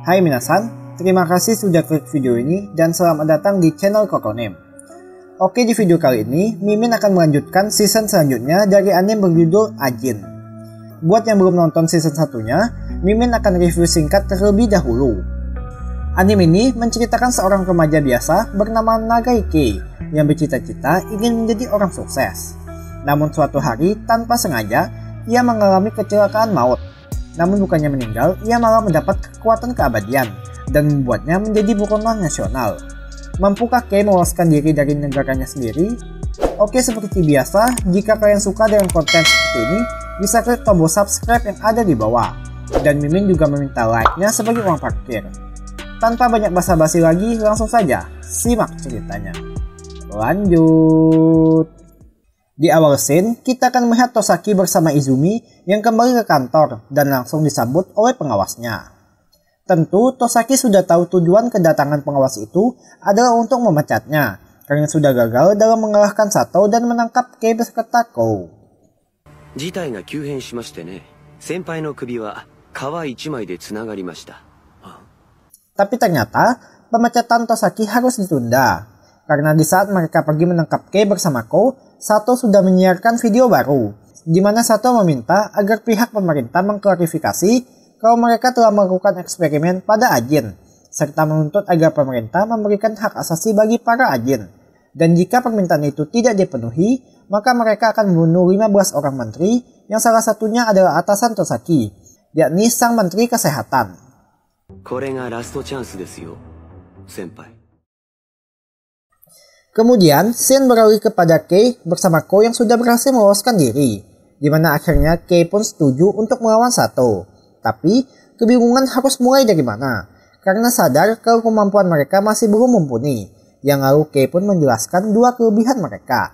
Hai minasan, terima kasih sudah klik video ini dan selamat datang di channel Kokonem. Oke, di video kali ini, Mimin akan melanjutkan season selanjutnya dari anime berjudul Ajin. Buat yang belum nonton season satunya, Mimin akan review singkat terlebih dahulu. Anime ini menceritakan seorang remaja biasa bernama Nagaike yang bercita-cita ingin menjadi orang sukses. Namun suatu hari, tanpa sengaja, ia mengalami kecelakaan maut. Namun bukannya meninggal, ia malah mendapat kekuatan keabadian dan membuatnya menjadi buronan nasional. Mampukah Kei meloloskan diri dari negaranya sendiri? Oke, seperti biasa, jika kalian suka dengan konten seperti ini, bisa klik tombol subscribe yang ada di bawah. Dan Mimin juga meminta like-nya sebagai uang parkir. Tanpa banyak basa-basi lagi, langsung saja simak ceritanya. Lanjut. Di awal scene, kita akan melihat Tosaki bersama Izumi yang kembali ke kantor dan langsung disambut oleh pengawasnya. Tentu, Tosaki sudah tahu tujuan kedatangan pengawas itu adalah untuk memecatnya, karena sudah gagal dalam mengalahkan Sato dan menangkap Kei beserta Kou. Tapi ternyata, pemecatan Tosaki harus ditunda, karena di saat mereka pergi menangkap Kei bersama Kou, Sato sudah menyiarkan video baru, di mana Sato meminta agar pihak pemerintah mengklarifikasi kalau mereka telah melakukan eksperimen pada Ajin, serta menuntut agar pemerintah memberikan hak asasi bagi para Ajin. Dan jika permintaan itu tidak dipenuhi, maka mereka akan membunuh 15 orang menteri, yang salah satunya adalah atasan Tosaki, yakni Sang Menteri Kesehatan. Kemudian, scene beralih kepada Kei bersama Kou yang sudah berhasil meloloskan diri, di mana akhirnya Kei pun setuju untuk melawan Sato. Tapi, kebingungan harus mulai dari mana, karena sadar kalau kemampuan mereka masih belum mumpuni, yang lalu Kei pun menjelaskan dua kelebihan mereka.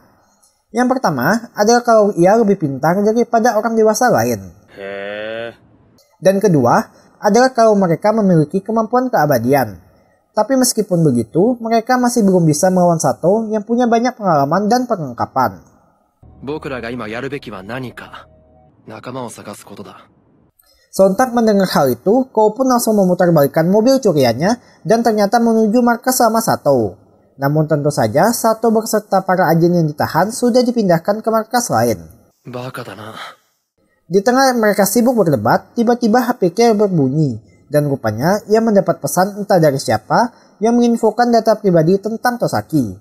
Yang pertama adalah kalau ia lebih pintar daripada orang dewasa lain. Dan kedua adalah kalau mereka memiliki kemampuan keabadian. Tapi meskipun begitu, mereka masih belum bisa melawan Sato yang punya banyak pengalaman dan perlengkapan. Sontak mendengar hal itu, Kou pun langsung memutarbalikkan mobil curiannya dan ternyata menuju markas sama Sato. Namun tentu saja, Sato beserta para Ajin yang ditahan sudah dipindahkan ke markas lain. Di tengah mereka sibuk berdebat, tiba-tiba HP Kei berbunyi. Dan rupanya ia mendapat pesan entah dari siapa yang menginfokan data pribadi tentang Tosaki.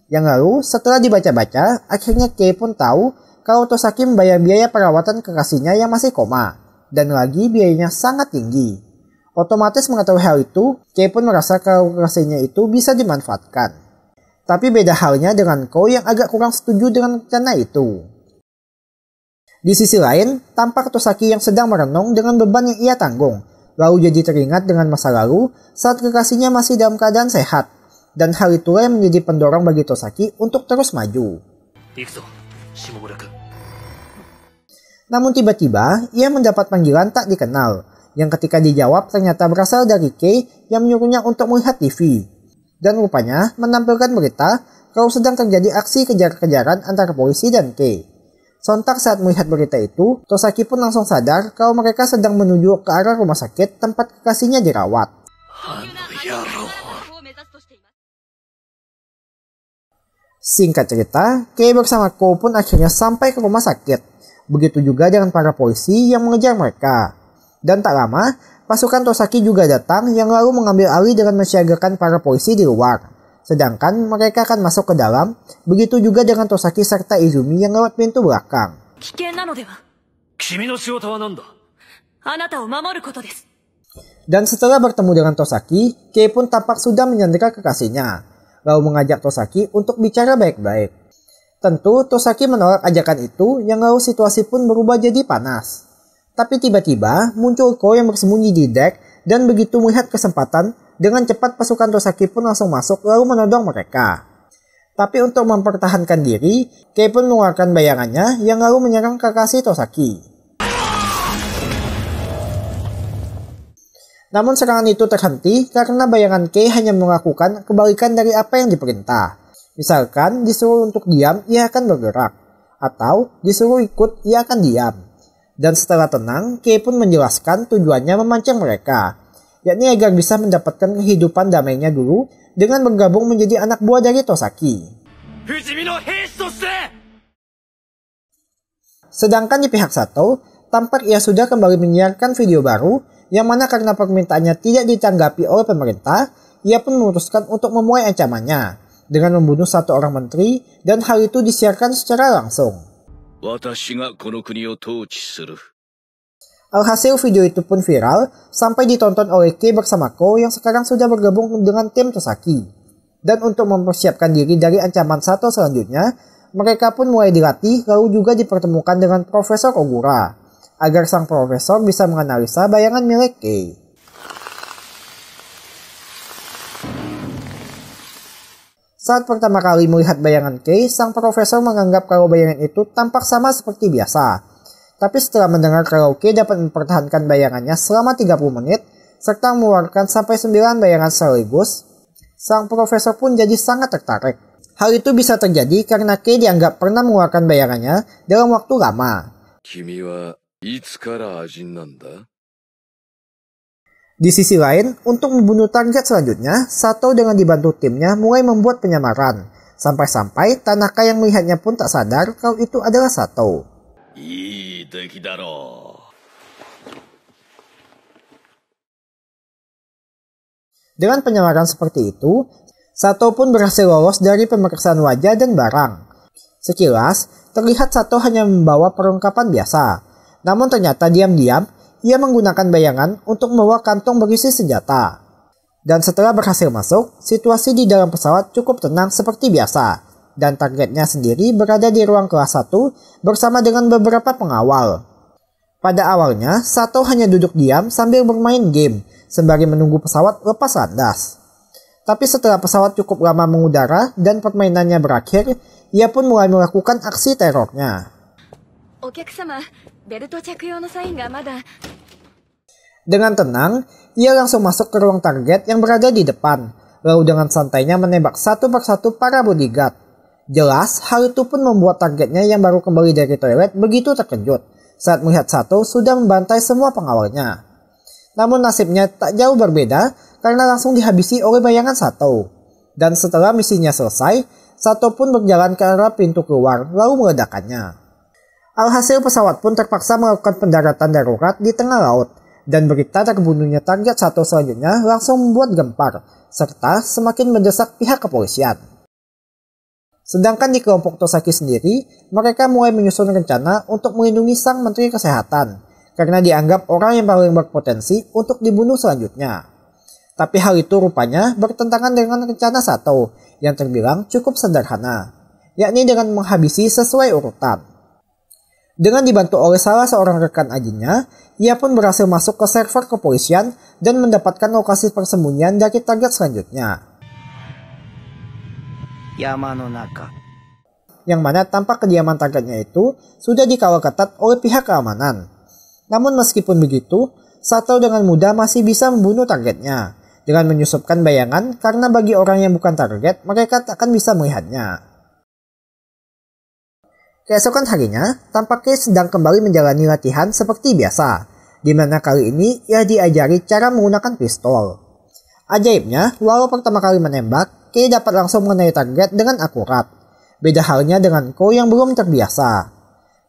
Yang lalu setelah dibaca-baca, akhirnya Kei pun tahu kalau Tosaki membayar biaya perawatan kekasihnya yang masih koma. Dan lagi biayanya sangat tinggi. Otomatis mengetahui hal itu, Kei pun merasa kalau kekasihnya itu bisa dimanfaatkan. Tapi beda halnya dengan Kou yang agak kurang setuju dengan rencana itu. Di sisi lain, tampak Tosaki yang sedang merenung dengan beban yang ia tanggung. Lalu jadi teringat dengan masa lalu saat kekasihnya masih dalam keadaan sehat. Dan hal itulah yang menjadi pendorong bagi Tosaki untuk terus maju. Namun tiba-tiba ia mendapat panggilan tak dikenal. Yang ketika dijawab ternyata berasal dari Kei yang menyuruhnya untuk melihat TV. Dan rupanya menampilkan berita kalau sedang terjadi aksi kejar-kejaran antara polisi dan Kei. Sontak saat melihat berita itu, Tosaki pun langsung sadar kalau mereka sedang menuju ke arah rumah sakit tempat kekasihnya dirawat. Singkat cerita, Kei bersama Kou pun akhirnya sampai ke rumah sakit. Begitu juga dengan para polisi yang mengejar mereka. Dan tak lama, pasukan Tosaki juga datang yang lalu mengambil alih dengan mensiagakan para polisi di luar. Sedangkan mereka akan masuk ke dalam, begitu juga dengan Tosaki serta Izumi yang lewat pintu belakang. Dan setelah bertemu dengan Tosaki, Kei pun tampak sudah menyandera kekasihnya, lalu mengajak Tosaki untuk bicara baik-baik. Tentu Tosaki menolak ajakan itu, yang lalu situasi pun berubah jadi panas. Tapi tiba-tiba muncul Kou yang bersembunyi di dek, dan begitu melihat kesempatan, dengan cepat pasukan Tosaki pun langsung masuk lalu menodong mereka. Tapi untuk mempertahankan diri, Kei pun mengeluarkan bayangannya yang lalu menyerang kekasih Tosaki. Namun serangan itu terhenti karena bayangan Kei hanya melakukan kebalikan dari apa yang diperintah. Misalkan disuruh untuk diam, ia akan bergerak. Atau disuruh ikut, ia akan diam. Dan setelah tenang, Kei pun menjelaskan tujuannya memancing mereka. yakni agar bisa mendapatkan kehidupan damainya dulu dengan bergabung menjadi anak buah dari Tosaki. Sedangkan di pihak Sato, tampak ia sudah kembali menyiarkan video baru yang mana karena permintaannya tidak ditanggapi oleh pemerintah, ia pun memutuskan untuk memuai ancamannya dengan membunuh satu orang menteri dan hal itu disiarkan secara langsung. Alhasil video itu pun viral sampai ditonton oleh Kei bersama Ko yang sekarang sudah bergabung dengan tim Tosaki. Dan untuk mempersiapkan diri dari ancaman Sato selanjutnya, mereka pun mulai dilatih lalu juga dipertemukan dengan Profesor Ogura agar sang profesor bisa menganalisa bayangan milik Kei. Saat pertama kali melihat bayangan Kei, sang profesor menganggap kalau bayangan itu tampak sama seperti biasa. Tapi setelah mendengar kalau Kei dapat mempertahankan bayangannya selama 30 menit, serta mengeluarkan sampai 9 bayangan sekaligus, sang profesor pun jadi sangat tertarik. Hal itu bisa terjadi karena Kei dianggap pernah mengeluarkan bayangannya dalam waktu lama. Di sisi lain, untuk membunuh target selanjutnya, Sato dengan dibantu timnya mulai membuat penyamaran. Sampai-sampai Tanaka yang melihatnya pun tak sadar kalau itu adalah Sato. Dengan penyamaran seperti itu, Sato pun berhasil lolos dari pemeriksaan wajah dan barang. Sekilas, terlihat Sato hanya membawa perlengkapan biasa. Namun ternyata diam-diam, ia menggunakan bayangan untuk membawa kantong berisi senjata. Dan setelah berhasil masuk, situasi di dalam pesawat cukup tenang seperti biasa. Dan targetnya sendiri berada di ruang kelas 1 bersama dengan beberapa pengawal. Pada awalnya, Sato hanya duduk diam sambil bermain game, sembari menunggu pesawat lepas landas. Tapi setelah pesawat cukup lama mengudara dan permainannya berakhir, ia pun mulai melakukan aksi terornya. Dengan tenang, ia langsung masuk ke ruang target yang berada di depan, lalu dengan santainya menembak satu persatu para bodyguard. Jelas, hal itu pun membuat targetnya yang baru kembali dari toilet begitu terkejut saat melihat Sato sudah membantai semua pengawalnya. Namun nasibnya tak jauh berbeda karena langsung dihabisi oleh bayangan Sato. Dan setelah misinya selesai, Sato pun berjalan ke arah pintu keluar lalu meledakkannya. Alhasil pesawat pun terpaksa melakukan pendaratan darurat di tengah laut dan berita terbunuhnya target Sato selanjutnya langsung membuat gempar serta semakin mendesak pihak kepolisian. Sedangkan di kelompok Tosaki sendiri, mereka mulai menyusun rencana untuk melindungi sang menteri kesehatan karena dianggap orang yang paling berpotensi untuk dibunuh selanjutnya. Tapi hal itu rupanya bertentangan dengan rencana Sato yang terbilang cukup sederhana, yakni dengan menghabisi sesuai urutan. Dengan dibantu oleh salah seorang rekan ajinya, ia pun berhasil masuk ke server kepolisian dan mendapatkan lokasi persembunyian dari target selanjutnya. Yang mana tampak kediaman targetnya itu sudah dikawal ketat oleh pihak keamanan. Namun meskipun begitu, Sato dengan mudah masih bisa membunuh targetnya dengan menyusupkan bayangan karena bagi orang yang bukan target, mereka tak akan bisa melihatnya. Keesokan harinya, tampaknya sedang kembali menjalani latihan seperti biasa, di mana kali ini ia diajari cara menggunakan pistol. Ajaibnya, walau pertama kali menembak, Kei dapat langsung mengenai target dengan akurat. Beda halnya dengan Ko yang belum terbiasa.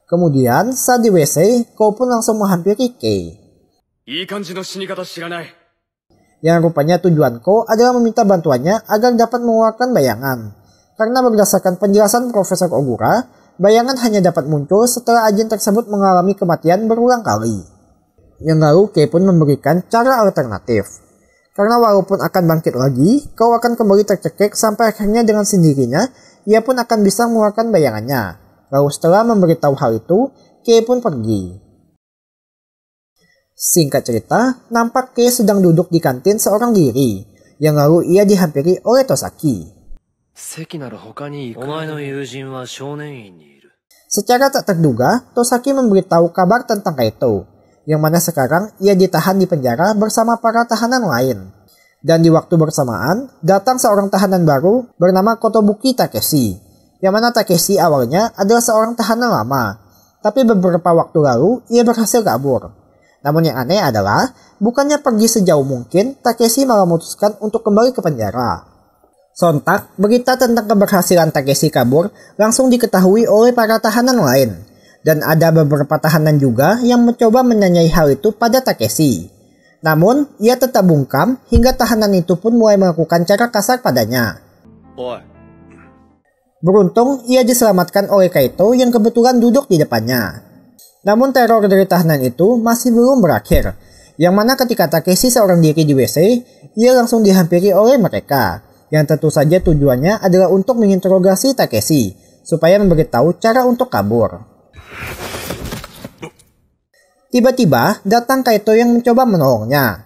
Kemudian, saat di WC, Ko pun langsung menghampiri Kei. Yang rupanya tujuan Ko adalah meminta bantuannya agar dapat mengeluarkan bayangan. Karena berdasarkan penjelasan Profesor Ogura, bayangan hanya dapat muncul setelah agen tersebut mengalami kematian berulang kali. Yang lalu Kei pun memberikan cara alternatif. Karena walaupun akan bangkit lagi, kau akan kembali tercekik sampai akhirnya dengan sendirinya, ia pun akan bisa mengeluarkan bayangannya. Lalu setelah memberitahu hal itu, Kei pun pergi. Singkat cerita, nampak Kei sedang duduk di kantin seorang diri, yang lalu ia dihampiri oleh Tosaki. Secara tak terduga, Tosaki memberitahu kabar tentang Kaito, yang mana sekarang ia ditahan di penjara bersama para tahanan lain. Dan di waktu bersamaan, datang seorang tahanan baru bernama Kotobuki Takeshi, yang mana Takeshi awalnya adalah seorang tahanan lama, tapi beberapa waktu lalu ia berhasil kabur. Namun yang aneh adalah, bukannya pergi sejauh mungkin, Takeshi malah memutuskan untuk kembali ke penjara. Sontak, berita tentang keberhasilan Takeshi kabur langsung diketahui oleh para tahanan lain. Dan ada beberapa tahanan juga yang mencoba menanyai hal itu pada Takeshi. Namun, ia tetap bungkam hingga tahanan itu pun mulai melakukan cara kasar padanya. Beruntung, ia diselamatkan oleh Kaito yang kebetulan duduk di depannya. Namun teror dari tahanan itu masih belum berakhir, yang mana ketika Takeshi seorang diri di WC, ia langsung dihampiri oleh mereka, yang tentu saja tujuannya adalah untuk menginterogasi Takeshi, supaya memberitahu cara untuk kabur. Tiba-tiba datang Kaito yang mencoba menolongnya.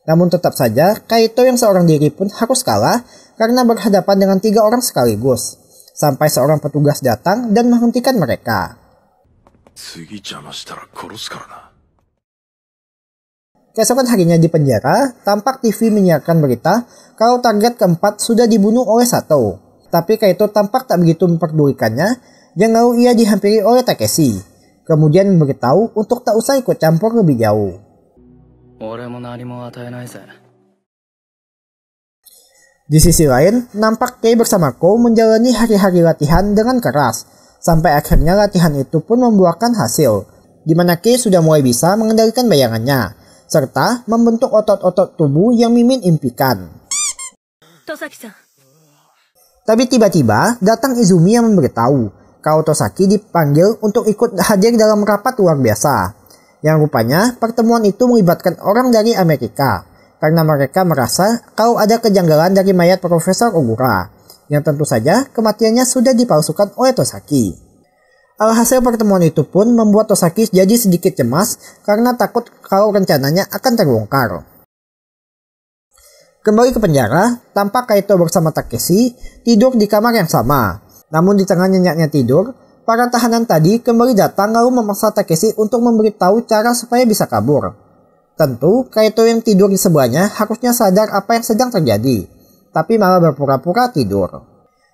Namun tetap saja, Kaito yang seorang diri pun harus kalah karena berhadapan dengan 3 orang sekaligus, sampai seorang petugas datang dan menghentikan mereka. Keesokan harinya di penjara, tampak TV menyiarkan berita kalau target keempat sudah dibunuh oleh Sato. Tapi Kaito tampak tak begitu memperdulikannya, dan lalu ia dihampiri oleh Takeshi. Kemudian memberitahu untuk tak usah ikut campur lebih jauh. Di sisi lain, nampak Kei bersama Kou menjalani hari-hari latihan dengan keras. Sampai akhirnya latihan itu pun membuahkan hasil, di mana Kei sudah mulai bisa mengendalikan bayangannya, serta membentuk otot-otot tubuh yang Mimin impikan. Tapi tiba-tiba datang Izumi yang memberitahu kalau Tosaki dipanggil untuk ikut hadir dalam rapat luar biasa, yang rupanya pertemuan itu melibatkan orang dari Amerika, karena mereka merasa kalau ada kejanggalan dari mayat Profesor Ogura, yang tentu saja kematiannya sudah dipalsukan oleh Tosaki. Alhasil pertemuan itu pun membuat Tosaki jadi sedikit cemas karena takut kalau rencananya akan terbongkar. Kembali ke penjara, tampak Kaito bersama Takeshi tidur di kamar yang sama. Namun di tengah nyenyaknya tidur, para tahanan tadi kembali datang lalu memaksa Takeshi untuk memberitahu cara supaya bisa kabur. Tentu, Kaito yang tidur di sebelahnya harusnya sadar apa yang sedang terjadi, tapi malah berpura-pura tidur.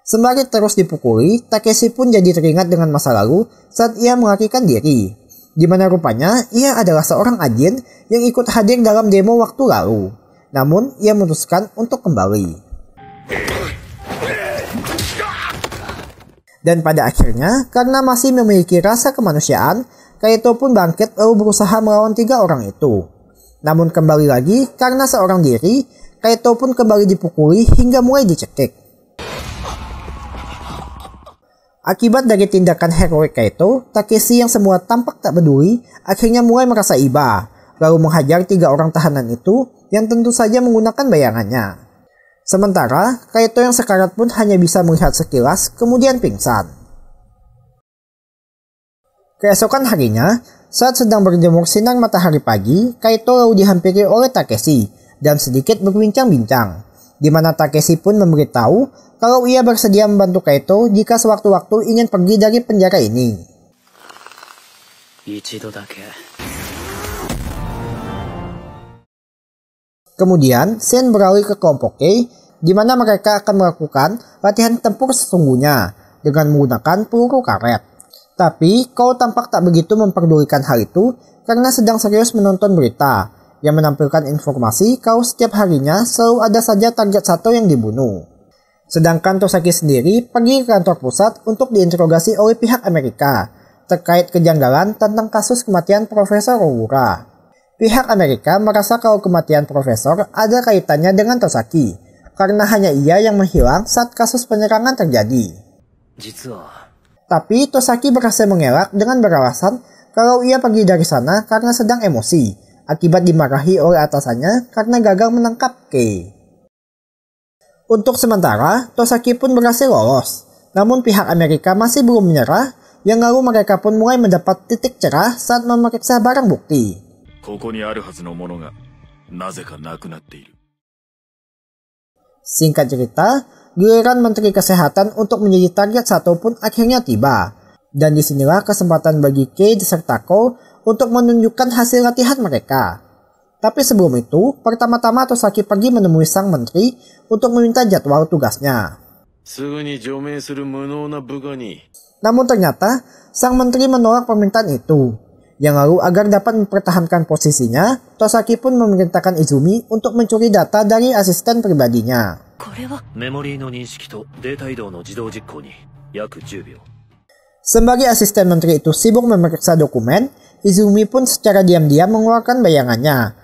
Sembari terus dipukuli, Takeshi pun jadi teringat dengan masa lalu saat ia melarikan diri, di mana rupanya ia adalah seorang agen yang ikut hadir dalam demo waktu lalu. Namun, ia memutuskan untuk kembali. Dan pada akhirnya, karena masih memiliki rasa kemanusiaan, Kaito pun bangkit lalu berusaha melawan 3 orang itu. Namun kembali lagi, karena seorang diri, Kaito pun kembali dipukuli hingga mulai dicekik. Akibat dari tindakan heroik Kaito, Takeshi yang semua tampak tak peduli, akhirnya mulai merasa iba, lalu menghajar 3 orang tahanan itu yang tentu saja menggunakan bayangannya. Sementara, Kaito yang sekarat pun hanya bisa melihat sekilas, kemudian pingsan. Keesokan harinya, saat sedang berjemur sinar matahari pagi, Kaito lalu dihampiri oleh Takeshi dan sedikit berbincang-bincang, di mana Takeshi pun memberitahu kalau ia bersedia membantu Kaito jika sewaktu-waktu ingin pergi dari penjara ini. Kemudian, scene beralih ke kelompok Kei, di mana mereka akan melakukan latihan tempur sesungguhnya dengan menggunakan peluru karet. Tapi, Kou tampak tak begitu memperdulikan hal itu karena sedang serius menonton berita yang menampilkan informasi kalau setiap harinya selalu ada saja target Sato yang dibunuh. Sedangkan Tosaki sendiri pergi ke kantor pusat untuk diinterogasi oleh pihak Amerika terkait kejanggalan tentang kasus kematian Profesor Ogura. Pihak Amerika merasa kalau kematian Profesor ada kaitannya dengan Tosaki, karena hanya ia yang menghilang saat kasus penyerangan terjadi. Tapi Tosaki berhasil mengelak dengan beralasan kalau ia pergi dari sana karena sedang emosi, akibat dimarahi oleh atasannya karena gagal menangkap Kei. Untuk sementara, Tosaki pun berhasil lolos, namun pihak Amerika masih belum menyerah, yang lalu mereka pun mulai mendapat titik cerah saat memeriksa barang bukti. Singkat cerita, giliran Menteri Kesehatan untuk menjadi target Sato pun akhirnya tiba. Dan disinilah kesempatan bagi Kei serta Kou untuk menunjukkan hasil latihan mereka. Tapi sebelum itu, pertama-tama Tosaki pergi menemui sang menteri untuk meminta jadwal tugasnya. Namun ternyata, sang menteri menolak permintaan itu. Yang lalu agar dapat mempertahankan posisinya, Tosaki pun memerintahkan Izumi untuk mencuri data dari asisten pribadinya. Sembari asisten menteri itu sibuk memeriksa dokumen, Izumi pun secara diam-diam mengeluarkan bayangannya.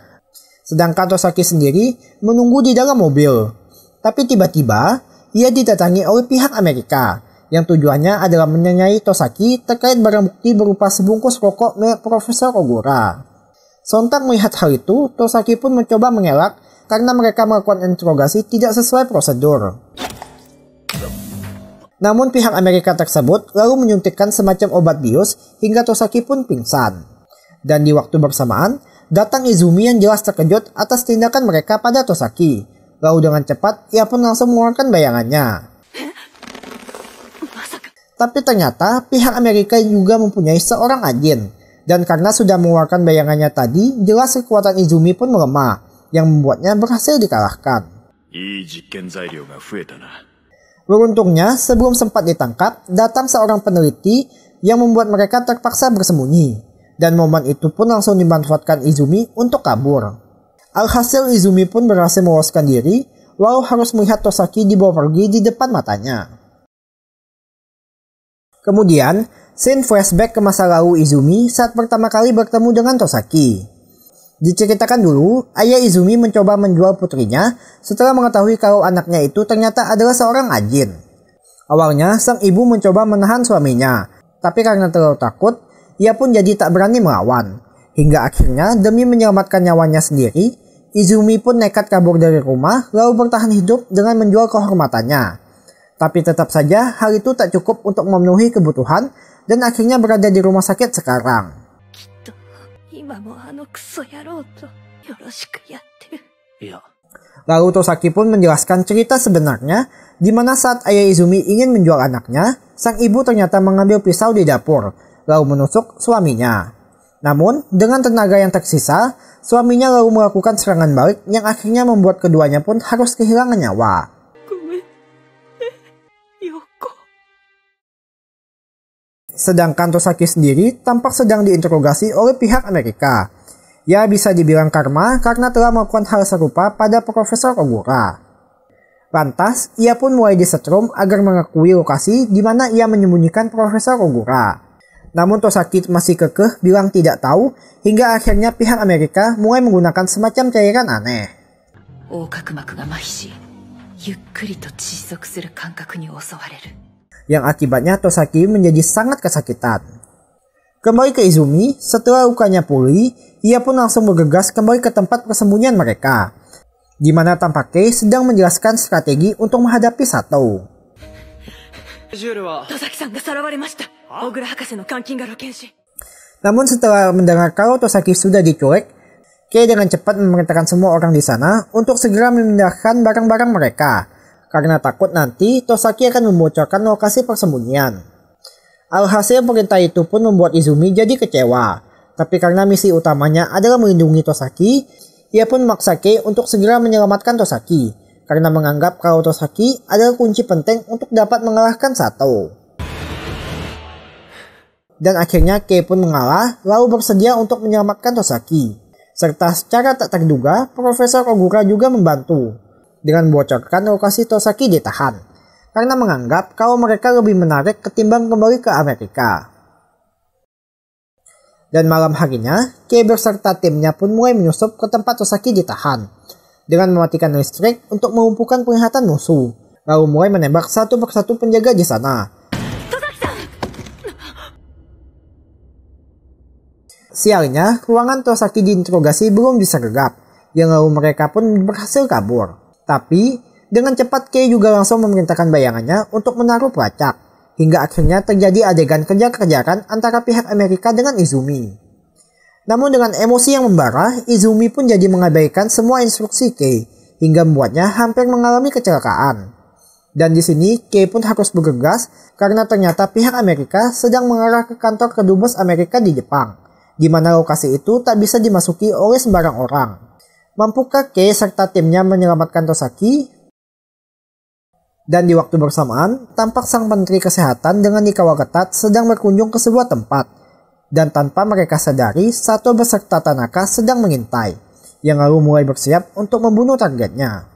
Sedangkan Tosaki sendiri menunggu di dalam mobil. Tapi tiba-tiba, ia didatangi oleh pihak Amerika, yang tujuannya adalah menanyai Tosaki terkait barang bukti berupa sebungkus rokok milik Profesor Ogura. Sontak melihat hal itu, Tosaki pun mencoba mengelak karena mereka melakukan interogasi tidak sesuai prosedur. Namun pihak Amerika tersebut lalu menyuntikkan semacam obat bius hingga Tosaki pun pingsan. Dan di waktu bersamaan, datang Izumi yang jelas terkejut atas tindakan mereka pada Tosaki. Lalu dengan cepat, ia pun langsung mengeluarkan bayangannya. Tapi ternyata pihak Amerika juga mempunyai seorang agen. Dan karena sudah mengeluarkan bayangannya tadi, jelas kekuatan Izumi pun melemah, yang membuatnya berhasil dikalahkan. Beruntungnya, sebelum sempat ditangkap, datang seorang peneliti yang membuat mereka terpaksa bersembunyi. Dan momen itu pun langsung dimanfaatkan Izumi untuk kabur. Alhasil Izumi pun berhasil meloloskan diri, walau harus melihat Tosaki dibawa pergi di depan matanya. Kemudian, scene flashback ke masa lalu Izumi saat pertama kali bertemu dengan Tosaki. Diceritakan dulu, ayah Izumi mencoba menjual putrinya setelah mengetahui kalau anaknya itu ternyata adalah seorang ajin. Awalnya, sang ibu mencoba menahan suaminya, tapi karena terlalu takut, ia pun jadi tak berani melawan. Hingga akhirnya, demi menyelamatkan nyawanya sendiri, Izumi pun nekat kabur dari rumah lalu bertahan hidup dengan menjual kehormatannya. Tapi tetap saja hal itu tak cukup untuk memenuhi kebutuhan dan akhirnya berada di rumah sakit sekarang. Lalu Tosaki pun menjelaskan cerita sebenarnya di mana saat ayah Izumi ingin menjual anaknya, sang ibu ternyata mengambil pisau di dapur lalu menusuk suaminya. Namun dengan tenaga yang tersisa, suaminya lalu melakukan serangan balik yang akhirnya membuat keduanya pun harus kehilangan nyawa. Sedangkan Tosaki sendiri tampak sedang diinterogasi oleh pihak Amerika. Ya bisa dibilang karma karena telah melakukan hal serupa pada Profesor Ogura. Lantas, ia pun mulai disetrum agar mengakui lokasi di mana ia menyembunyikan Profesor Ogura. Namun Tosaki masih kekeh bilang tidak tahu hingga akhirnya pihak Amerika mulai menggunakan semacam cairan aneh. Yang akibatnya Tosaki menjadi sangat kesakitan. Kembali ke Izumi, setelah lukanya pulih, ia pun langsung bergegas kembali ke tempat persembunyian mereka, di mana tampaknya sedang menjelaskan strategi untuk menghadapi Sato. Namun setelah mendengar kalau Tosaki sudah diculik, Kei dengan cepat memerintahkan semua orang di sana untuk segera memindahkan barang-barang mereka, karena takut nanti Tosaki akan membocorkan lokasi persembunyian. Alhasil perintah itu pun membuat Izumi jadi kecewa, tapi karena misi utamanya adalah melindungi Tosaki, ia pun memaksa Kei untuk segera menyelamatkan Tosaki, karena menganggap kalau Tosaki adalah kunci penting untuk dapat mengalahkan Sato. Dan akhirnya Kei pun mengalah lalu bersedia untuk menyelamatkan Tosaki. Serta secara tak terduga, Profesor Ogura juga membantu dengan membocorkan lokasi Tosaki ditahan, karena menganggap kalau mereka lebih menarik ketimbang kembali ke Amerika. Dan malam harinya, Kei beserta timnya pun mulai menyusup ke tempat Tosaki ditahan, dengan mematikan listrik untuk melumpuhkan penglihatan musuh, lalu mulai menembak satu persatu penjaga di sana. Sialnya, ruangan Tosaki diinterogasi belum disergap, yang lalu mereka pun berhasil kabur. Tapi, dengan cepat Kei juga langsung memerintahkan bayangannya untuk menaruh pelacak, hingga akhirnya terjadi adegan kejar-kejaran antara pihak Amerika dengan Izumi. Namun dengan emosi yang membara, Izumi pun jadi mengabaikan semua instruksi Kei, hingga membuatnya hampir mengalami kecelakaan. Dan di sini Kei pun harus bergegas karena ternyata pihak Amerika sedang mengarah ke kantor kedubes Amerika di Jepang, di mana lokasi itu tak bisa dimasuki oleh sembarang orang. Mampukah Kei serta timnya menyelamatkan Tosaki? Dan di waktu bersamaan, tampak sang menteri kesehatan dengan dikawal ketat sedang berkunjung ke sebuah tempat, Dan tanpa mereka sadari, Sato beserta Tanaka sedang mengintai, yang lalu mulai bersiap untuk membunuh targetnya.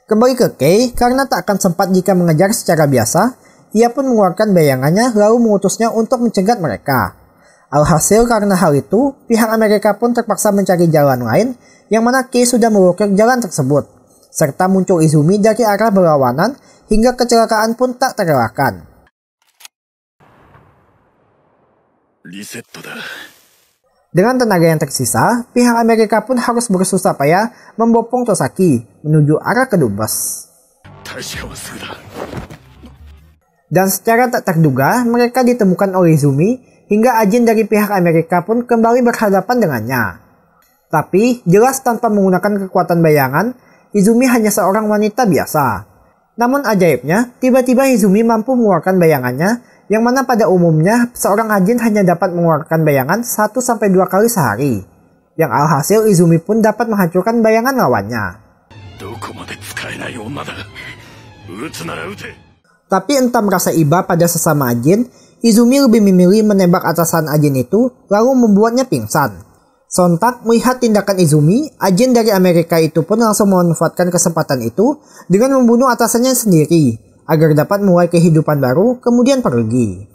Kembali ke Kei, karena tak akan sempat jika mengejar secara biasa, ia pun mengeluarkan bayangannya lalu mengutusnya untuk mencegat mereka. Alhasil karena hal itu, pihak Amerika pun terpaksa mencari jalan lain, yang mana Kei sudah memblokir jalan tersebut, serta muncul Izumi dari arah berlawanan hingga kecelakaan pun tak terelakkan. Dengan tenaga yang tersisa, pihak Amerika pun harus bersusah payah membopong Tosaki menuju arah kedubes. Dan secara tak terduga, mereka ditemukan oleh Izumi hingga agen dari pihak Amerika pun kembali berhadapan dengannya. Tapi, jelas tanpa menggunakan kekuatan bayangan, Izumi hanya seorang wanita biasa. Namun ajaibnya, tiba-tiba Izumi mampu mengeluarkan bayangannya, yang mana pada umumnya seorang agen hanya dapat mengeluarkan bayangan 1-2 kali sehari. Yang alhasil Izumi pun dapat menghancurkan bayangan lawannya. Tapi entah merasa iba pada sesama agen, Izumi lebih memilih menembak atasan agen itu lalu membuatnya pingsan. Sontak melihat tindakan Izumi, agen dari Amerika itu pun langsung memanfaatkan kesempatan itu dengan membunuh atasannya sendiri agar dapat mulai kehidupan baru kemudian pergi.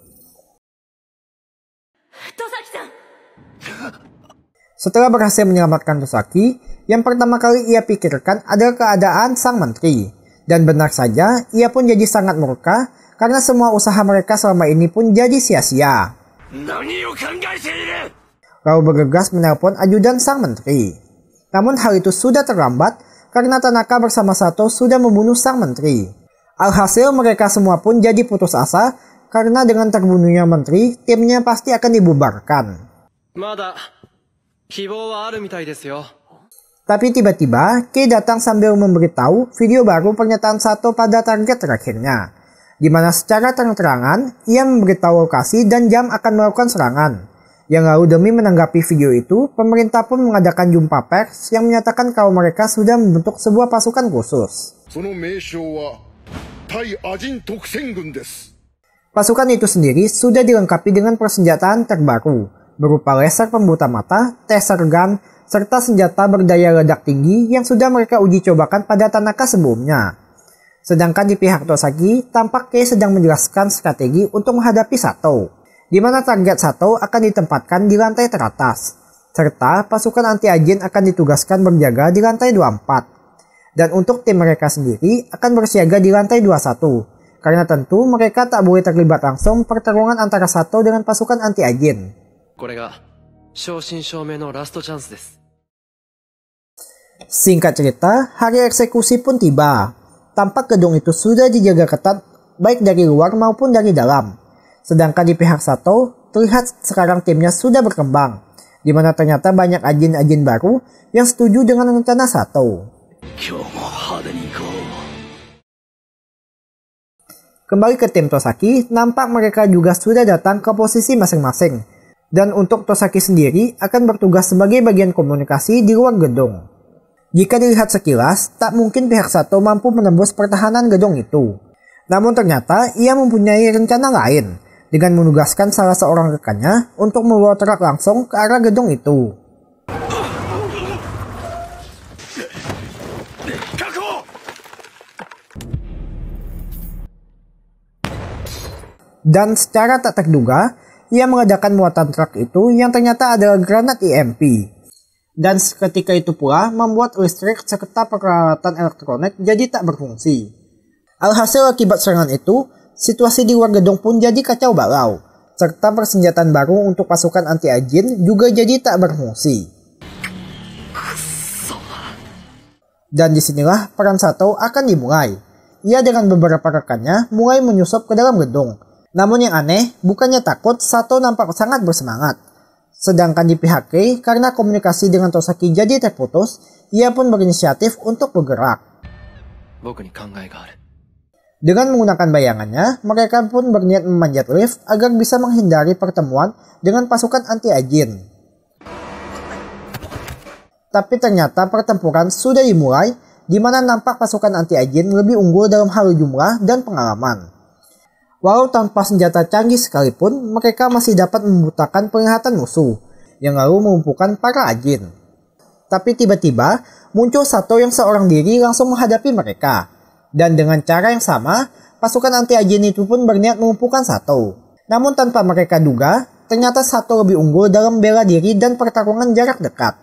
Setelah berhasil menyelamatkan Tosaki, yang pertama kali ia pikirkan adalah keadaan sang menteri. Dan benar saja, ia pun jadi sangat murka karena semua usaha mereka selama ini pun jadi sia-sia. Lalu bergegas menelpon ajudan sang menteri. Namun hal itu sudah terlambat karena Tanaka bersama Sato sudah membunuh sang menteri. Alhasil mereka semua pun jadi putus asa karena dengan terbunuhnya menteri, timnya pasti akan dibubarkan. Tapi tiba-tiba, Kei datang sambil memberitahu video baru pernyataan Sato pada target terakhirnya, di mana secara terang-terangan ia memberitahu lokasi dan jam akan melakukan serangan. Yang lalu demi menanggapi video itu, pemerintah pun mengadakan jumpa pers yang menyatakan kalau mereka sudah membentuk sebuah pasukan khusus. Pasukan itu sendiri sudah dilengkapi dengan persenjataan terbaru, berupa laser pembuta mata, taser gun, serta senjata berdaya ledak tinggi yang sudah mereka uji cobakan pada Tanaka sebelumnya. Sedangkan di pihak Tosaki, tampak Kei sedang menjelaskan strategi untuk menghadapi Sato, di mana target Sato akan ditempatkan di lantai teratas, serta pasukan anti-agen akan ditugaskan berjaga di lantai 24. Dan untuk tim mereka sendiri akan bersiaga di lantai 21, karena tentu mereka tak boleh terlibat langsung pertarungan antara Sato dengan pasukan anti-agen. Singkat cerita, hari eksekusi pun tiba. Tampak gedung itu sudah dijaga ketat baik dari luar maupun dari dalam. Sedangkan di pihak Sato, terlihat sekarang timnya sudah berkembang, di mana ternyata banyak agen-agen baru yang setuju dengan rencana Sato. Kembali ke tim Tosaki, nampak mereka juga sudah datang ke posisi masing-masing. Dan untuk Tosaki sendiri akan bertugas sebagai bagian komunikasi di luar gedung. Jika dilihat sekilas, tak mungkin pihak Sato mampu menembus pertahanan gedung itu. Namun ternyata ia mempunyai rencana lain, dengan menugaskan salah seorang rekannya untuk membawa truk langsung ke arah gedung itu. Dan secara tak terduga, ia meledakan muatan truk itu yang ternyata adalah granat EMP. Dan seketika itu pula membuat listrik serta peralatan elektronik jadi tak berfungsi. Alhasil akibat serangan itu, situasi di luar gedung pun jadi kacau balau, serta persenjataan baru untuk pasukan anti-agen juga jadi tak berfungsi. Dan disinilah peran Sato akan dimulai. Ia dengan beberapa rekannya mulai menyusup ke dalam gedung. Namun yang aneh, bukannya takut, Sato nampak sangat bersemangat. Sedangkan di pihak Kei, karena komunikasi dengan Tosaki jadi terputus, ia pun berinisiatif untuk bergerak. Dengan menggunakan bayangannya, mereka pun berniat memanjat lift agar bisa menghindari pertemuan dengan pasukan anti-agen. Tapi ternyata pertempuran sudah dimulai, di mana nampak pasukan anti-agen lebih unggul dalam hal jumlah dan pengalaman. Walau tanpa senjata canggih sekalipun, mereka masih dapat membutakan penglihatan musuh, yang lalu melumpuhkan para Ajin. Tapi tiba-tiba, muncul Sato yang seorang diri langsung menghadapi mereka. Dan dengan cara yang sama, pasukan anti-Ajin itu pun berniat melumpuhkan Sato. Namun tanpa mereka duga, ternyata Sato lebih unggul dalam bela diri dan pertarungan jarak dekat.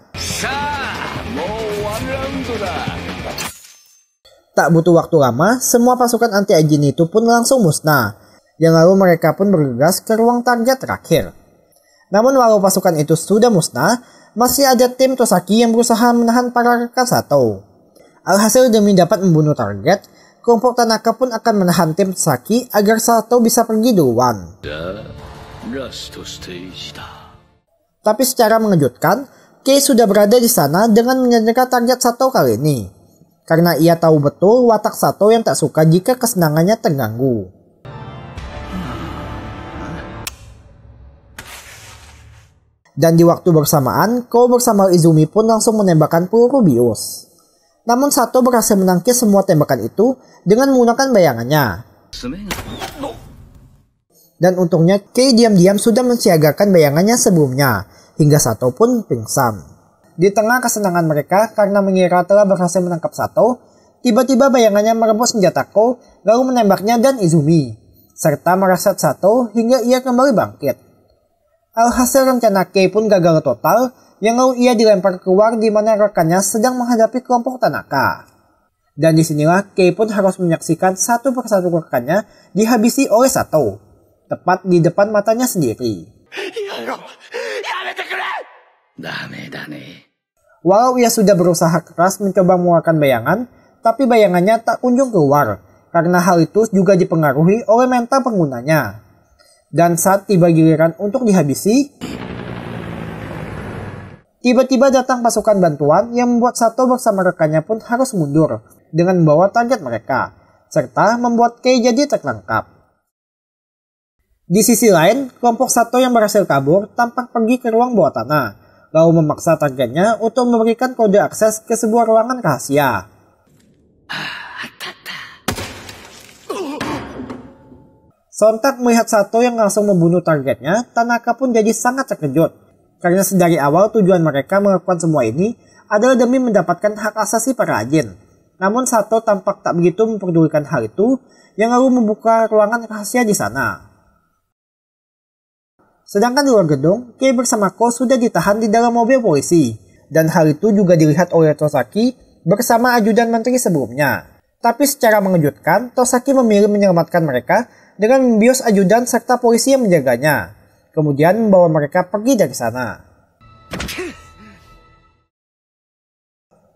Tak butuh waktu lama, semua pasukan anti-Ajin itu pun langsung musnah. Yang lalu mereka pun bergegas ke ruang target terakhir. Namun walau pasukan itu sudah musnah, masih ada tim Tosaki yang berusaha menahan para rekan Sato. Alhasil demi dapat membunuh target, kelompok Tanaka pun akan menahan tim Tosaki agar Sato bisa pergi duluan. Tapi secara mengejutkan, Kei sudah berada di sana dengan menyandera target Sato kali ini. Karena ia tahu betul watak Sato yang tak suka jika kesenangannya terganggu. Dan di waktu bersamaan, Kou bersama Izumi pun langsung menembakkan peluru bius. Namun Sato berhasil menangkis semua tembakan itu dengan menggunakan bayangannya. Dan untungnya Kei diam-diam sudah mensiagakan bayangannya sebelumnya, hingga Sato pun pingsan. Di tengah kesenangan mereka karena mengira telah berhasil menangkap Sato, tiba-tiba bayangannya merebut senjata Kou lalu menembaknya dan Izumi, serta meraset Sato hingga ia kembali bangkit. Alhasil rencana Kei pun gagal total, yang lalu ia dilempar keluar di mana rekannya sedang menghadapi kelompok Tanaka. Dan disinilah Kei pun harus menyaksikan satu persatu rekannya dihabisi oleh Sato, tepat di depan matanya sendiri. Walau ia sudah berusaha keras mencoba mengeluarkan bayangan, tapi bayangannya tak kunjung keluar, karena hal itu juga dipengaruhi oleh mental penggunanya. Dan saat tiba giliran untuk dihabisi, tiba-tiba datang pasukan bantuan yang membuat Sato bersama rekannya pun harus mundur dengan membawa target mereka, serta membuat Kei jadi tertangkap. Di sisi lain, kelompok Sato yang berhasil kabur tampak pergi ke ruang bawah tanah, lalu memaksa targetnya untuk memberikan kode akses ke sebuah ruangan rahasia. Sontak melihat Sato yang langsung membunuh targetnya, Tanaka pun jadi sangat terkejut. Karena sedari awal tujuan mereka melakukan semua ini adalah demi mendapatkan hak asasi para Ajin. Namun Sato tampak tak begitu memperdulikan hal itu, yang lalu membuka ruangan rahasia di sana. Sedangkan di luar gedung, Kei bersama Kou sudah ditahan di dalam mobil polisi. Dan hal itu juga dilihat oleh Tosaki bersama ajudan menteri sebelumnya. Tapi secara mengejutkan, Tosaki memilih menyelamatkan mereka dengan membius ajudan serta polisi yang menjaganya, kemudian membawa mereka pergi dari sana.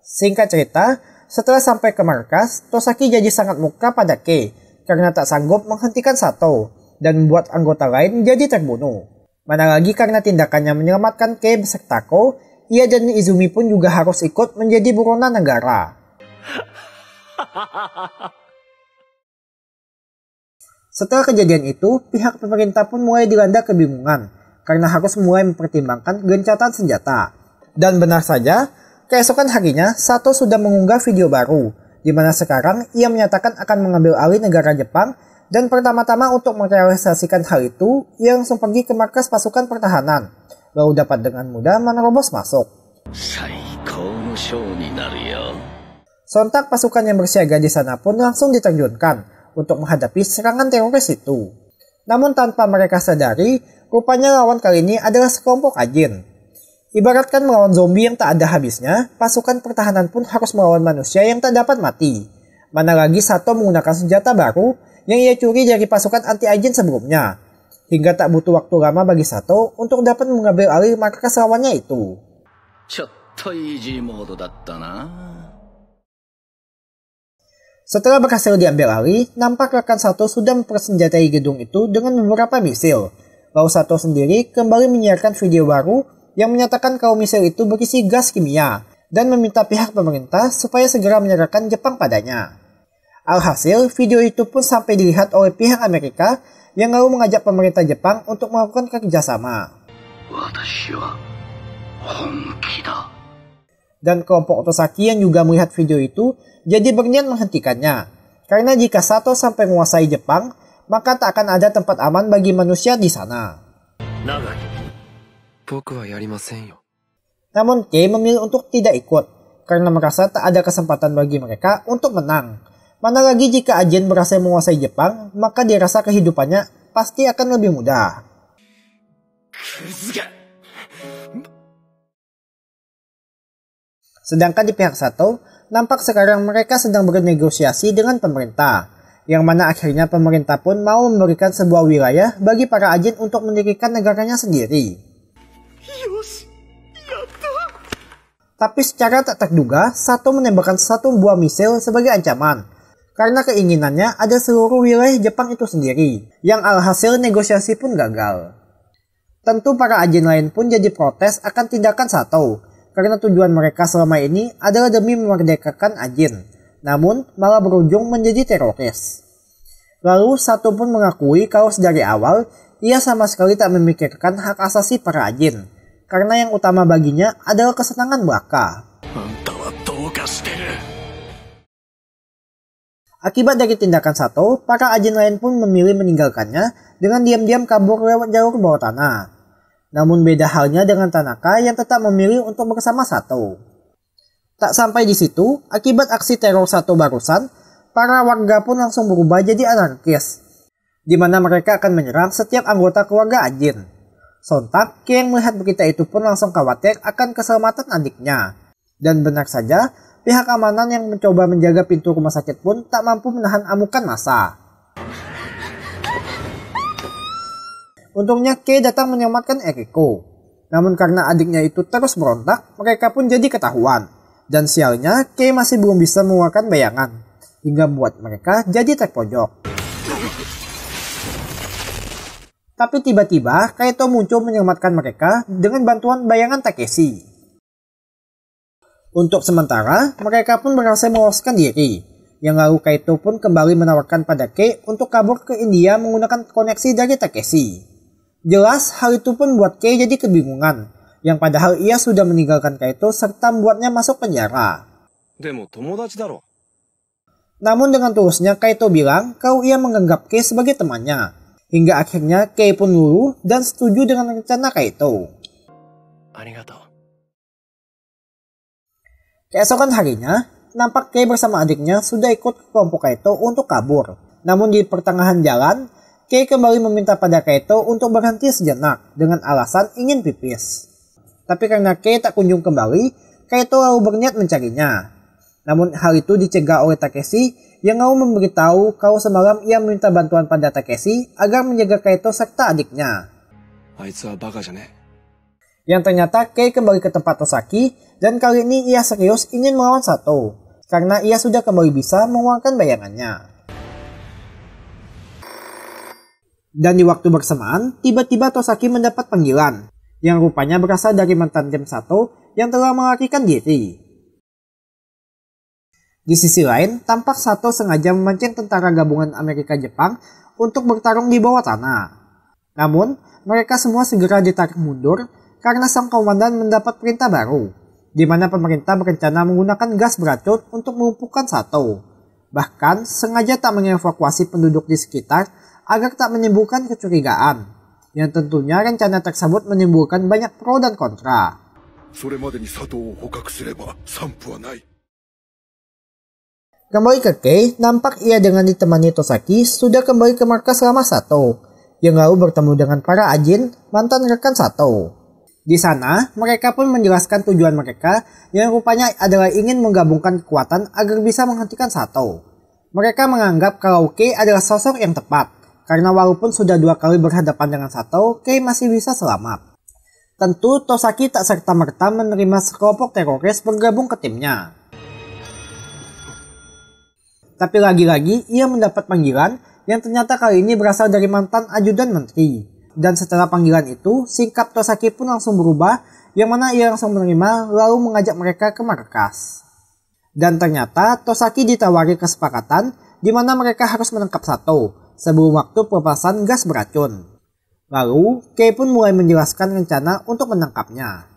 Singkat cerita, setelah sampai ke markas, Tosaki jadi sangat murka pada Kei karena tak sanggup menghentikan Sato dan membuat anggota lain jadi terbunuh. Mana lagi karena tindakannya menyelamatkan Kei beserta Kou, ia dan Izumi pun juga harus ikut menjadi buronan negara. Setelah kejadian itu, pihak pemerintah pun mulai dilanda kebingungan karena harus mulai mempertimbangkan gencatan senjata. Dan benar saja, keesokan harinya Sato sudah mengunggah video baru, di mana sekarang ia menyatakan akan mengambil alih negara Jepang dan pertama-tama untuk merealisasikan hal itu, ia langsung pergi ke markas pasukan pertahanan, lalu dapat dengan mudah menerobos masuk. Sontak pasukan yang bersiaga di sana pun langsung diterjunkan untuk menghadapi serangan teroris itu. Namun tanpa mereka sadari, rupanya lawan kali ini adalah sekelompok Ajin. Ibaratkan melawan zombie yang tak ada habisnya, pasukan pertahanan pun harus melawan manusia yang tak dapat mati. Mana lagi Sato menggunakan senjata baru yang ia curi dari pasukan anti-Ajin sebelumnya. Hingga tak butuh waktu lama bagi Sato untuk dapat mengambil alih markas lawannya itu. Setelah berhasil diambil alih, nampak rekan Sato sudah mempersenjatai gedung itu dengan beberapa misil. Lalu Sato sendiri kembali menyiarkan video baru yang menyatakan kalau misil itu berisi gas kimia dan meminta pihak pemerintah supaya segera menyerahkan Jepang padanya. Alhasil, video itu pun sampai dilihat oleh pihak Amerika yang lalu mengajak pemerintah Jepang untuk melakukan kerjasama. Dan kelompok Tosaki yang juga melihat video itu jadi berniat menghentikannya. Karena jika Sato sampai menguasai Jepang, maka tak akan ada tempat aman bagi manusia di sana. Namun Kei memilih untuk tidak ikut, karena merasa tak ada kesempatan bagi mereka untuk menang. Mana lagi jika Ajin berhasil menguasai Jepang, maka dirasa kehidupannya pasti akan lebih mudah. Sedangkan di pihak Sato, nampak sekarang mereka sedang bernegosiasi dengan pemerintah, yang mana akhirnya pemerintah pun mau memberikan sebuah wilayah bagi para Ajin untuk mendirikan negaranya sendiri. Tapi secara tak terduga, Sato menembakkan satu buah misil sebagai ancaman, karena keinginannya ada seluruh wilayah Jepang itu sendiri, yang alhasil negosiasi pun gagal. Tentu para Ajin lain pun jadi protes akan tindakan Sato, karena tujuan mereka selama ini adalah demi memerdekakan Ajin, namun malah berujung menjadi teroris. Lalu Sato pun mengakui kalau dari awal ia sama sekali tak memikirkan hak asasi para Ajin, karena yang utama baginya adalah kesenangan belaka. Akibat dari tindakan Sato, para Ajin lain pun memilih meninggalkannya dengan diam-diam kabur lewat jalur bawah tanah. Namun beda halnya dengan Tanaka yang tetap memilih untuk bersama Sato. Tak sampai di situ, akibat aksi teror Sato barusan, para warga pun langsung berubah jadi anarkis, di mana mereka akan menyerang setiap anggota keluarga Ajin. Sontak, Kei yang melihat berita itu pun langsung khawatir akan keselamatan adiknya. Dan benar saja, pihak keamanan yang mencoba menjaga pintu rumah sakit pun tak mampu menahan amukan massa. Untungnya Kei datang menyelamatkan Eriko. Namun karena adiknya itu terus berontak, mereka pun jadi ketahuan. Dan sialnya, Kei masih belum bisa mengeluarkan bayangan, hingga membuat mereka jadi terpojok. Tapi tiba-tiba, Kaito muncul menyelamatkan mereka dengan bantuan bayangan Takeshi. Untuk sementara, mereka pun berhasil meloloskan diri. Yang lalu Kaito pun kembali menawarkan pada Kei untuk kabur ke India menggunakan koneksi dari Takeshi. Jelas, hal itu pun buat Kei jadi kebingungan, yang padahal ia sudah meninggalkan Kaito serta membuatnya masuk penjara. Namun dengan tulusnya Kaito bilang kalau ia menganggap Kei sebagai temannya, hingga akhirnya Kei pun luluh dan setuju dengan rencana Kaito. Keesokan harinya, nampak Kei bersama adiknya sudah ikut ke kelompok Kaito untuk kabur. Namun di pertengahan jalan, Kei kembali meminta pada Kaito untuk berhenti sejenak dengan alasan ingin pipis. Tapi karena Kei tak kunjung kembali, Kaito lalu berniat mencarinya. Namun hal itu dicegah oleh Takeshi yang lalu memberitahu kalau semalam ia meminta bantuan pada Takeshi agar menjaga Kaito serta adiknya. Yang ternyata Kei kembali ke tempat Tosaki dan kali ini ia serius ingin melawan Sato, karena ia sudah kembali bisa mengeluarkan bayangannya. Dan di waktu bersamaan, tiba-tiba Tosaki mendapat panggilan, yang rupanya berasal dari mantan tim Sato yang telah melarikan diri. Di sisi lain, tampak Sato sengaja memancing tentara gabungan Amerika-Jepang untuk bertarung di bawah tanah. Namun, mereka semua segera ditarik mundur karena sang komandan mendapat perintah baru, di mana pemerintah berencana menggunakan gas beracun untuk melumpuhkan Sato. Bahkan, sengaja tak mengevakuasi penduduk di sekitar agar tak menimbulkan kecurigaan, yang tentunya rencana tersebut menimbulkan banyak pro dan kontra. Kembali ke Kei, nampak ia dengan ditemani Tosaki sudah kembali ke markas lama Sato, yang lalu bertemu dengan para Ajin, mantan rekan Sato. Di sana, mereka pun menjelaskan tujuan mereka yang rupanya adalah ingin menggabungkan kekuatan agar bisa menghentikan Sato. Mereka menganggap kalau Kei adalah sosok yang tepat, karena walaupun sudah 2 kali berhadapan dengan Sato, Kei masih bisa selamat. Tentu Tosaki tak serta-merta menerima sekelompok teroris bergabung ke timnya. Tapi lagi-lagi ia mendapat panggilan yang ternyata kali ini berasal dari mantan ajudan menteri. Dan setelah panggilan itu, sikap Tosaki pun langsung berubah, yang mana ia langsung menerima lalu mengajak mereka ke markas. Dan ternyata Tosaki ditawari kesepakatan di mana mereka harus menangkap Sato sebelum waktu pelepasan gas beracun. Lalu, Kei pun mulai menjelaskan rencana untuk menangkapnya.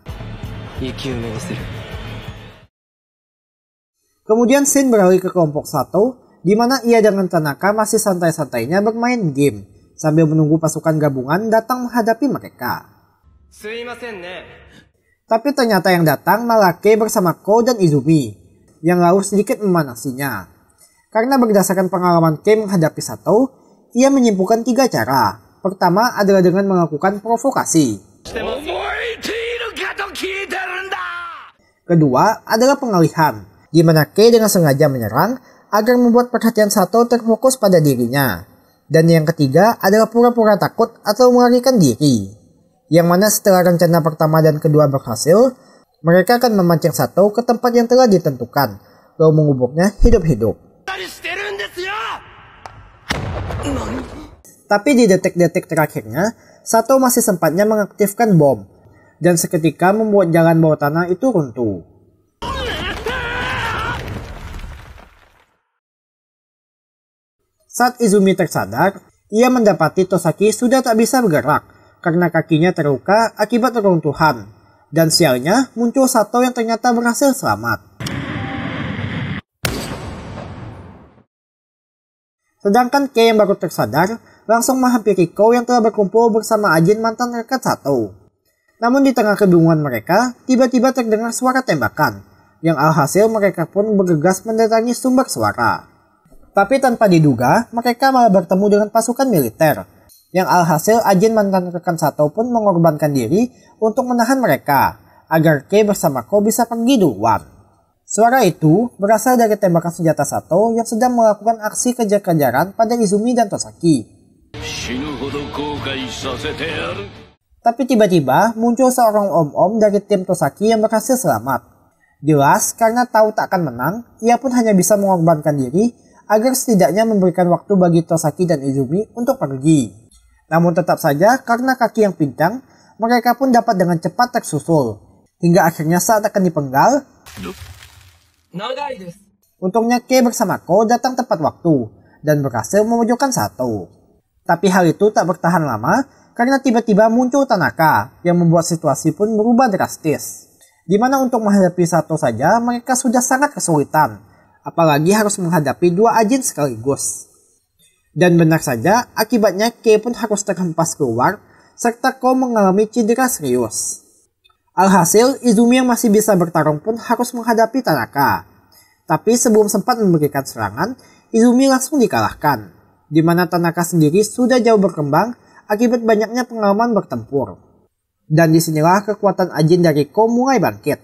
Kemudian Shin beralih ke kelompok Sato di mana ia dengan Tanaka masih santai-santainya bermain game sambil menunggu pasukan gabungan datang menghadapi mereka. Tapi ternyata yang datang malah Kei bersama Ko dan Izumi, yang lalu sedikit memanasinya. Karena berdasarkan pengalaman Kei menghadapi Sato, ia menyimpulkan 3 cara. Pertama adalah dengan melakukan provokasi. Kedua adalah pengalihan, di mana Kei dengan sengaja menyerang agar membuat perhatian Sato terfokus pada dirinya. Dan yang ketiga adalah pura-pura takut atau melarikan diri. Yang mana setelah rencana pertama dan kedua berhasil, mereka akan memancing Sato ke tempat yang telah ditentukan, lalu mengubuknya hidup-hidup. Tapi di detik-detik terakhirnya, Sato masih sempatnya mengaktifkan bom, dan seketika membuat jalan bawah tanah itu runtuh. Saat Izumi tersadar, ia mendapati Tosaki sudah tak bisa bergerak karena kakinya terluka akibat reruntuhan. Dan sialnya muncul Sato yang ternyata berhasil selamat. Sedangkan Kei yang baru tersadar langsung menghampiri Ko yang telah berkumpul bersama Ajin mantan rekan Sato. Namun di tengah kebingungan mereka, tiba-tiba terdengar suara tembakan, yang alhasil mereka pun bergegas mendatangi sumber suara. Tapi tanpa diduga, mereka malah bertemu dengan pasukan militer, yang alhasil Ajin mantan rekan Sato pun mengorbankan diri untuk menahan mereka, agar Kei bersama Ko bisa pergi duluan. Suara itu berasal dari tembakan senjata Sato yang sedang melakukan aksi kejar-kejaran pada Izumi dan Tosaki. Tapi tiba-tiba muncul seorang om-om dari tim Tosaki yang berhasil selamat. Jelas karena tahu tak akan menang, ia pun hanya bisa mengorbankan diri agar setidaknya memberikan waktu bagi Tosaki dan Izumi untuk pergi. Namun tetap saja karena kaki yang pincang, mereka pun dapat dengan cepat tersusul. Hingga akhirnya saat akan dipenggal, untungnya Kei bersama Ko datang tepat waktu dan berhasil memojokkan Sato. Tapi hal itu tak bertahan lama karena tiba-tiba muncul Tanaka yang membuat situasi pun berubah drastis. Dimana untuk menghadapi Sato saja mereka sudah sangat kesulitan. Apalagi harus menghadapi 2 Ajin sekaligus. Dan benar saja, akibatnya Kei pun harus terhempas keluar, serta Ko mengalami cedera serius. Alhasil, Izumi yang masih bisa bertarung pun harus menghadapi Tanaka. Tapi sebelum sempat memberikan serangan, Izumi langsung dikalahkan, di mana Tanaka sendiri sudah jauh berkembang akibat banyaknya pengalaman bertempur. Dan disinilah kekuatan Ajin dari Ko mulai bangkit.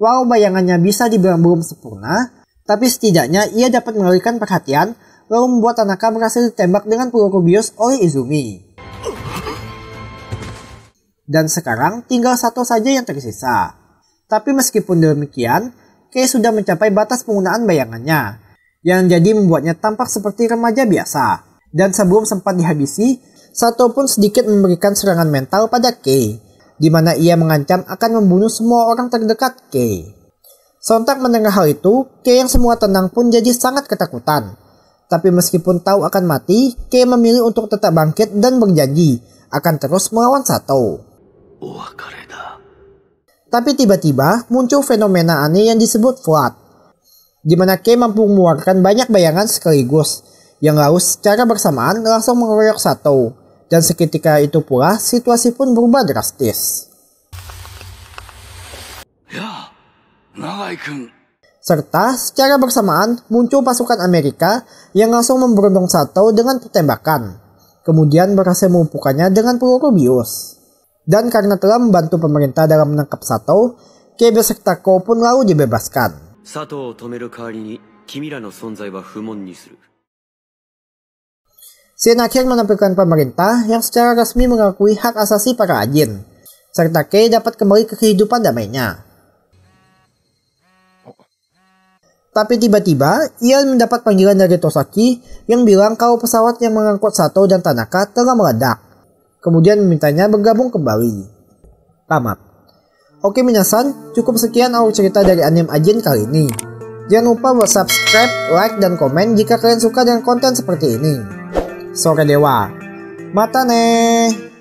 Walau bayangannya bisa dibilang belum sempurna, tapi setidaknya ia dapat mengalihkan perhatian lalu membuat Tanaka berhasil ditembak dengan peluru bius oleh Izumi. Dan sekarang tinggal Sato saja yang tersisa. Tapi meskipun demikian, Kei sudah mencapai batas penggunaan bayangannya, yang jadi membuatnya tampak seperti remaja biasa. Dan sebelum sempat dihabisi, Sato pun sedikit memberikan serangan mental pada Kei, di mana ia mengancam akan membunuh semua orang terdekat Kei. Sontak mendengar hal itu, Kei yang semua tenang pun jadi sangat ketakutan. Tapi meskipun tahu akan mati, Kei memilih untuk tetap bangkit dan berjanji akan terus melawan Sato. Tapi tiba-tiba muncul fenomena aneh yang disebut flood, di mana Kei mampu mengeluarkan banyak bayangan sekaligus, yang lalu secara bersamaan langsung mengeroyok Sato. Dan seketika itu pula situasi pun berubah drastis. Serta secara bersamaan muncul pasukan Amerika yang langsung memberondong Sato dengan tembakan, kemudian berhasil melumpuhkannya dengan peluru bius. Dan karena telah membantu pemerintah dalam menangkap Sato, Kei beserta Ko pun lalu dibebaskan. Scene akhir menampilkan pemerintah yang secara resmi mengakui hak asasi para Ajin, serta Kei dapat kembali ke kehidupan damainya. Tapi tiba-tiba, ia mendapat panggilan dari Tosaki yang bilang kalau pesawat yang mengangkut Sato dan Tanaka telah meledak. Kemudian memintanya bergabung kembali. Tamat. Oke minasan, cukup sekian alur cerita dari anime Ajin kali ini. Jangan lupa buat subscribe, like, dan komen jika kalian suka dengan konten seperti ini. Sore Dewa. Mata nih.